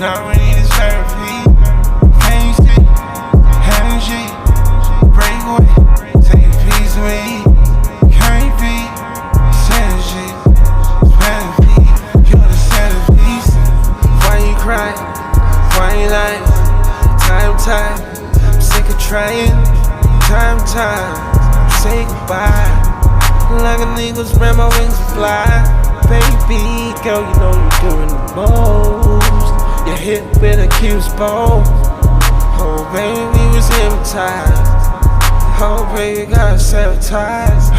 Now we need is therapy. Fancy, energy, break away, take a piece of me. Can't be synergy, fantasy. You're the centerpiece. Why you cry? Why you lie? Time, I'm sick of trying. Time, say goodbye. Like a nigga spread my wings and fly. Baby girl, you know you're doing the most. Your hit with a cute bow. Oh baby, we was hypnotized. Oh baby, got sabotaged.